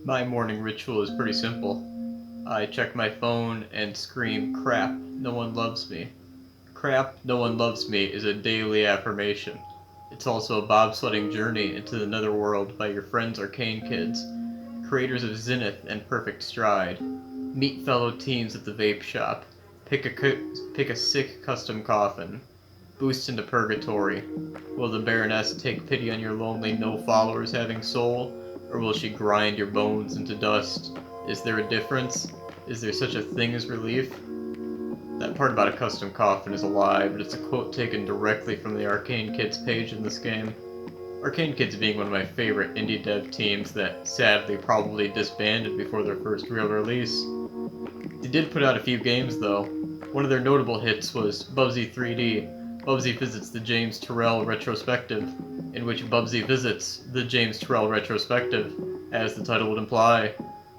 My morning ritual is pretty simple. I check my phone and scream, "Crap, no one loves me." "Crap, no one loves me" is a daily affirmation. It's also a bobsledding journey into the netherworld by your friends Arcane Kids, creators of Zenith and Perfect Stride. Meet fellow teens at the vape shop. Pick a sick custom coffin. Boost into purgatory. Will the Baroness take pity on your lonely, no followers having soul? Or will she grind your bones into dust? Is there a difference? Is there such a thing as relief? That part about a custom coffin is a lie, but it's a quote taken directly from the Arcane Kids page in this game. Arcane Kids being one of my favorite indie dev teams that sadly probably disbanded before their first real release. They did put out a few games though. One of their notable hits was Bubsy 3D. Bubsy visits the James Turrell retrospective, in which Bubsy visits the James Turrell retrospective, as the title would imply.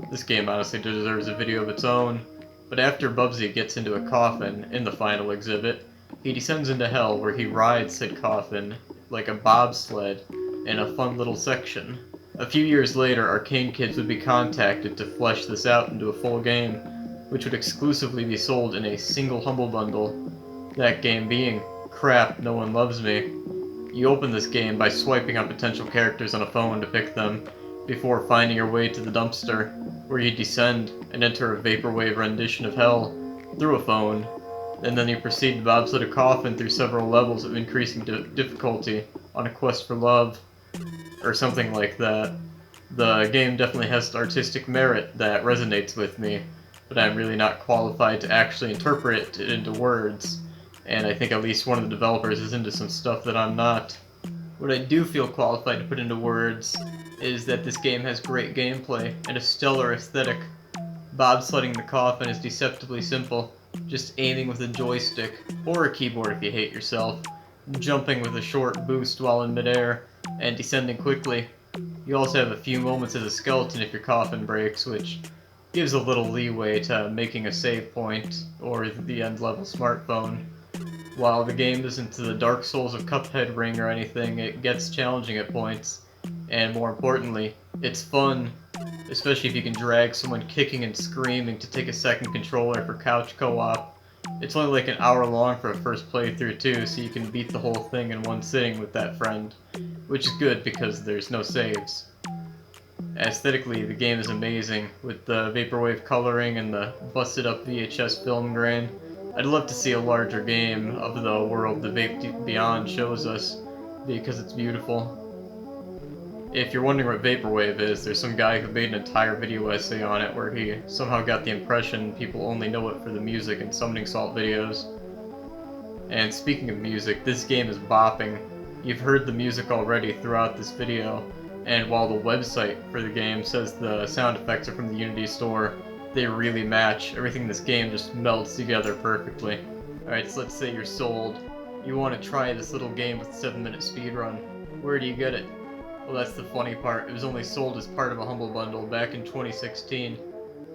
This game honestly deserves a video of its own, but after Bubsy gets into a coffin in the final exhibit, he descends into hell where he rides said coffin like a bobsled in a fun little section. A few years later, Arcane Kids would be contacted to flesh this out into a full game, which would exclusively be sold in a single Humble Bundle. That game being Crap, No One Loves Me. You open this game by swiping on potential characters on a phone to pick them, before finding your way to the dumpster, where you descend and enter a vaporwave rendition of hell through a phone, and then you proceed to bobsled a coffin through several levels of increasing difficulty on a quest for love, or something like that. The game definitely has artistic merit that resonates with me, but I'm really not qualified to actually interpret it into words, and I think at least one of the developers is into some stuff that I'm not. What I do feel qualified to put into words is that this game has great gameplay and a stellar aesthetic. Bobsledding the coffin is deceptively simple, just aiming with a joystick, or a keyboard if you hate yourself, jumping with a short boost while in midair, and descending quickly. You also have a few moments as a skeleton if your coffin breaks, which gives a little leeway to making a save point or the end level smartphone. While the game isn't to the Dark Souls of Cuphead ring or anything, it gets challenging at points, and more importantly, it's fun, especially if you can drag someone kicking and screaming to take a second controller for couch co-op. It's only like an hour long for a first playthrough too, so you can beat the whole thing in one sitting with that friend, which is good because there's no saves. Aesthetically, the game is amazing, with the vaporwave coloring and the busted up VHS film grain. I'd love to see a larger game of the world the Vape Beyond shows us, because it's beautiful. If you're wondering what Vaporwave is, there's some guy who made an entire video essay on it where he somehow got the impression people only know it for the music and Summoning Salt videos. And speaking of music, this game is bopping. You've heard the music already throughout this video, and while the website for the game says the sound effects are from the Unity store, they really match. Everything in this game just melts together perfectly. Alright, so let's say you're sold. You want to try this little game with 7-minute speedrun. Where do you get it? Well, that's the funny part. It was only sold as part of a Humble Bundle back in 2016.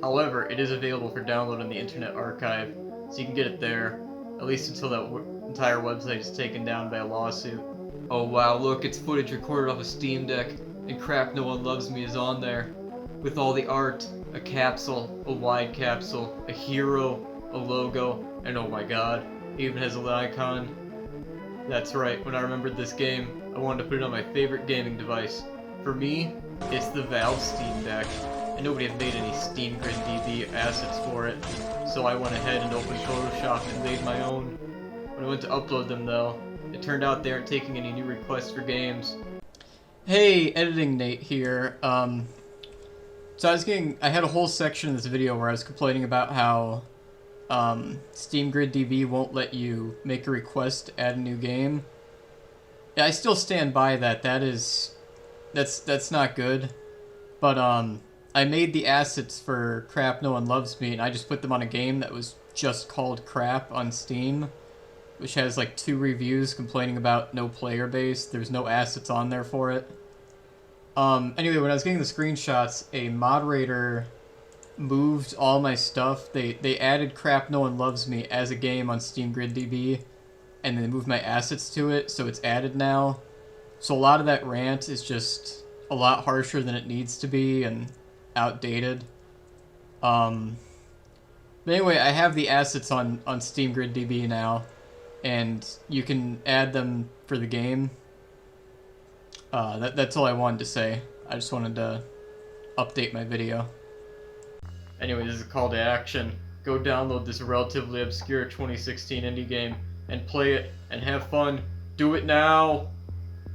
However, it is available for download on the Internet Archive, so you can get it there, at least until that entire website is taken down by a lawsuit. Oh wow, look, it's footage recorded off a Steam Deck, and Crap No One Loves Me is on there. With all the art, a capsule, a wide capsule, a hero, a logo, and oh my god, it even has an icon. That's right, when I remembered this game, I wanted to put it on my favorite gaming device. For me, it's the Valve Steam Deck, and nobody had made any Steam Grid DB assets for it, so I went ahead and opened Photoshop and made my own. When I went to upload them though, it turned out they aren't taking any new requests for games. Hey, Editing Nate here. I had a whole section in this video where I was complaining about how Steam Grid DB won't let you make a request to add a new game. Yeah, I still stand by that. That's not good. But I made the assets for Crap No One Loves Me, and I just put them on a game that was just called Crap on Steam, which has like 2 reviews complaining about no player base. There's no assets on there for it. Anyway, when I was getting the screenshots, a moderator moved all my stuff. They added Crap No One Loves Me as a game on Steam Grid DB, and then moved my assets to it, so it's added now. So a lot of that rant is just a lot harsher than it needs to be, and outdated. But anyway, I have the assets on Steam Grid DB now, and you can add them for the game. That's all I wanted to say. I just wanted to update my video. Anyway, this is a call to action. Go download this relatively obscure 2016 indie game and play it and have fun. Do it now!